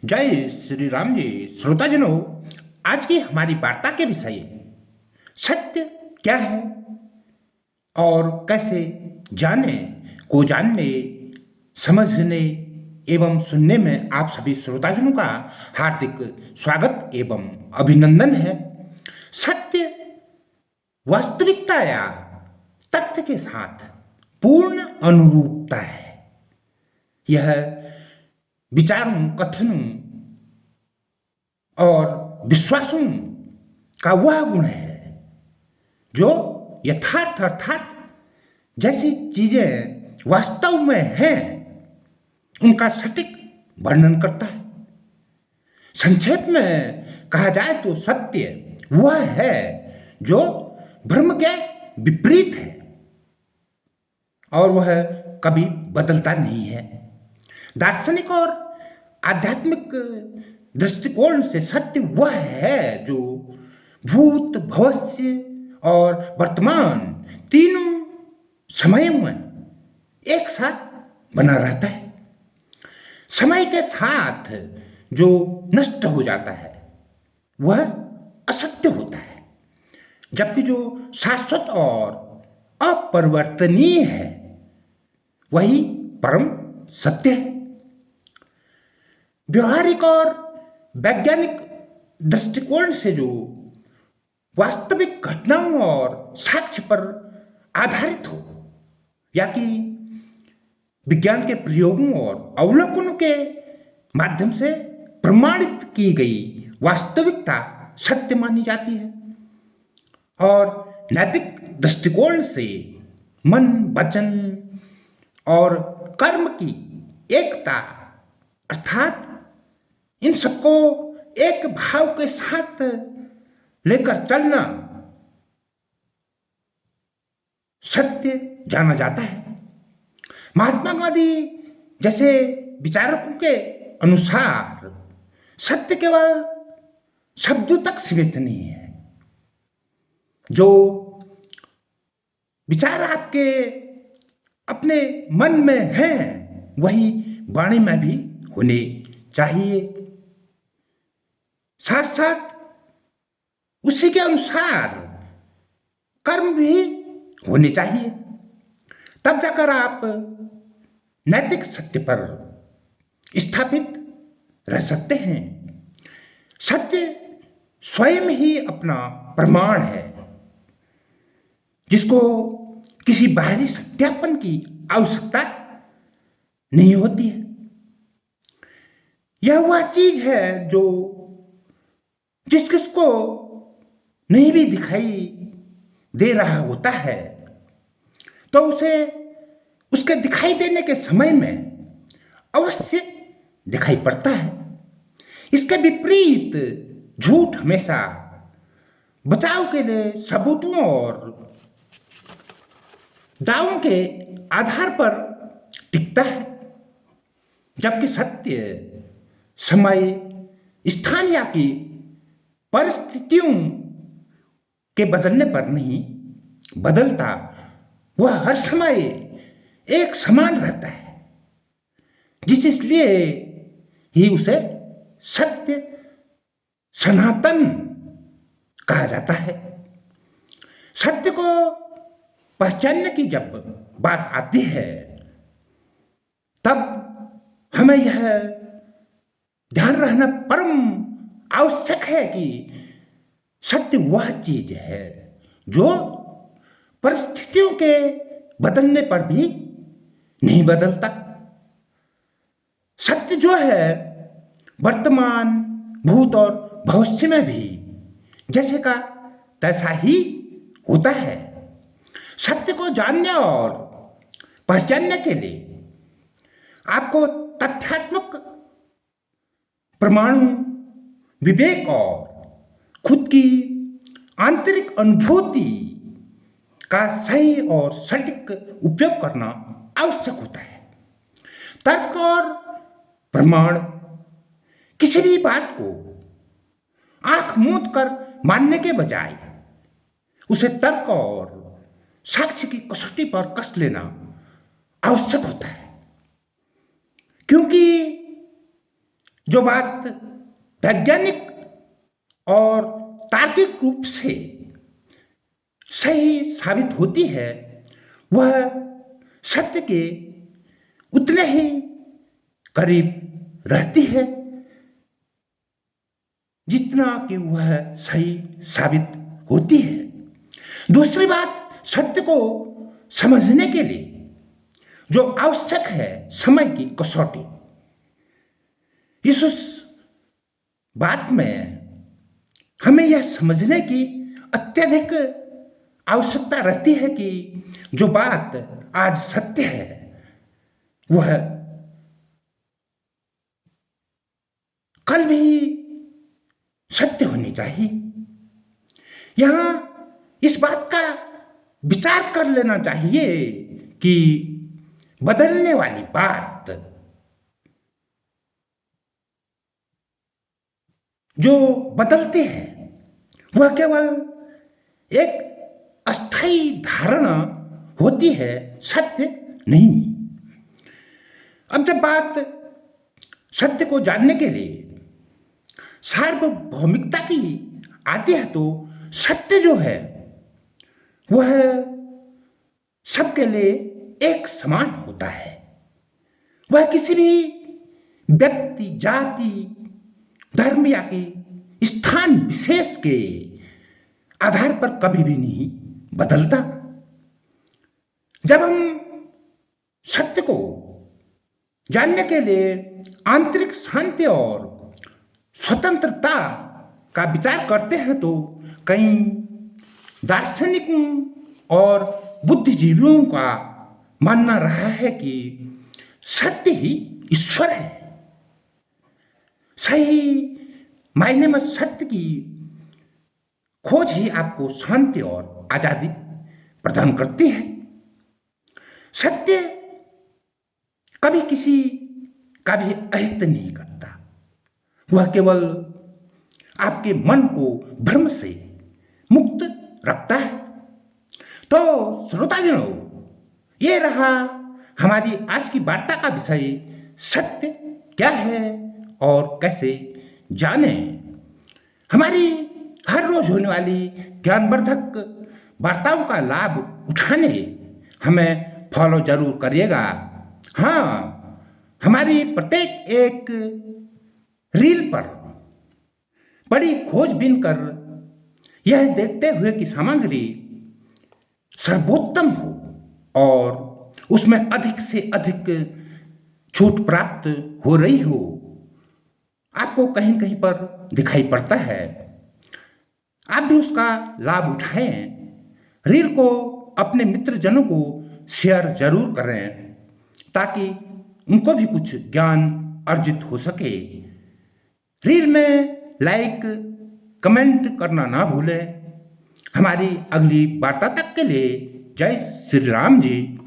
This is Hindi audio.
जय श्री राम जी। श्रोताजनों, आज की हमारी वार्ता के विषय सत्य क्या है और कैसे जाने को जानने, समझने एवं सुनने में आप सभी श्रोताजनों का हार्दिक स्वागत एवं अभिनंदन है। सत्य वास्तविकता या तथ्य के साथ पूर्ण अनुरूपता है। यह विचारों, कथनों और विश्वासों का वह गुण है जो यथार्थ अर्थात जैसी चीजें वास्तव में हैं उनका सटीक वर्णन करता है। संक्षेप में कहा जाए तो सत्य वह है जो भ्रम के विपरीत है और वह कभी बदलता नहीं है। दार्शनिक और आध्यात्मिक दृष्टिकोण से सत्य वह है जो भूत, भविष्य और वर्तमान तीनों समयों में एक साथ बना रहता है। समय के साथ जो नष्ट हो जाता है वह असत्य होता है, जबकि जो शाश्वत और अपरिवर्तनीय है वही परम सत्य है। व्यवहारिक और वैज्ञानिक दृष्टिकोण से जो वास्तविक घटनाओं और साक्ष्य पर आधारित हो या कि विज्ञान के प्रयोगों और अवलोकनों के माध्यम से प्रमाणित की गई वास्तविकता सत्य मानी जाती है। और नैतिक दृष्टिकोण से मन, वचन और कर्म की एकता अर्थात इन सबको एक भाव के साथ लेकर चलना सत्य जाना जाता है। महात्मा गांधी जैसे विचारकों के अनुसार सत्य केवल शब्दों तक सीमित नहीं है। जो विचार आपके अपने मन में हैं वही वाणी में भी होने चाहिए। साथ साथ उसी के अनुसार कर्म भी होने चाहिए, तब जाकर आप नैतिक सत्य पर स्थापित रह सकते हैं। सत्य स्वयं ही अपना प्रमाण है जिसको किसी बाहरी सत्यापन की आवश्यकता नहीं होती है। यह वह चीज है जो जिस किसको नहीं भी दिखाई दे रहा होता है तो उसे उसके दिखाई देने के समय में अवश्य दिखाई पड़ता है। इसके विपरीत झूठ हमेशा बचाव के लिए सबूतों और दावों के आधार पर टिकता है, जबकि सत्य समय, स्थान या की परिस्थितियों के बदलने पर नहीं बदलता। वह हर समय एक समान रहता है, इसलिए ही उसे सत्य सनातन कहा जाता है। सत्य को पहचानने की जब बात आती है तब हमें यह ध्यान रहना परम आवश्यक है कि सत्य वह चीज है जो परिस्थितियों के बदलने पर भी नहीं बदलता। सत्य जो है वर्तमान, भूत और भविष्य में भी जैसे का तैसा ही होता है। सत्य को जानने और पहचानने के लिए आपको तथ्यात्मक प्रमाणों, विवेक और खुद की आंतरिक अनुभूति का सही और सटीक उपयोग करना आवश्यक होता है। तर्क और प्रमाण किसी भी बात को आंख मूंद कर मानने के बजाय उसे तर्क और साक्ष्य की कसौटी पर कस लेना आवश्यक होता है, क्योंकि जो बात वैज्ञानिक और तार्किक रूप से सही साबित होती है वह सत्य के उतने ही करीब रहती है जितना कि वह सही साबित होती है। दूसरी बात, सत्य को समझने के लिए जो आवश्यक है समय की कसौटी। इस बात में हमें यह समझने की अत्यधिक आवश्यकता रहती है कि जो बात आज सत्य है वह कल भी सत्य होनी चाहिए। यहाँ इस बात का विचार कर लेना चाहिए कि बदलने वाली बात जो बदलती है वह केवल एक अस्थायी धारणा होती है, सत्य नहीं। अब जब बात सत्य को जानने के लिए सार्वभौमिकता की आती है तो सत्य जो है वह सबके लिए एक समान होता है। वह किसी भी व्यक्ति, जाति, धर्म या कि स्थान विशेष के आधार पर कभी भी नहीं बदलता। जब हम सत्य को जानने के लिए आंतरिक शांति और स्वतंत्रता का विचार करते हैं तो कई दार्शनिकों और बुद्धिजीवियों का मानना रहा है कि सत्य ही ईश्वर है। सही मायने में सत्य की खोज ही आपको शांति और आजादी प्रदान करती है। सत्य कभी किसी का भी अहित नहीं करता, वह केवल आपके मन को भ्रम से मुक्त रखता है। तो श्रोताजनों, ये रहा हमारी आज की वार्ता का विषय, सत्य क्या है और कैसे जाने। हमारी हर रोज होने वाली ज्ञानवर्धक वार्ताओं का लाभ उठाने हमें फॉलो जरूर करिएगा। हाँ, हमारी प्रत्येक एक रील पर बड़ी खोजबीन कर यह देखते हुए कि सामग्री सर्वोत्तम हो और उसमें अधिक से अधिक छूट प्राप्त हो रही हो, आपको कहीं कहीं पर दिखाई पड़ता है। आप भी उसका लाभ उठाएं। रील को अपने मित्रजनों को शेयर जरूर करें ताकि उनको भी कुछ ज्ञान अर्जित हो सके। रील में लाइक, कमेंट करना ना भूलें। हमारी अगली वार्ता तक के लिए जय श्री राम जी।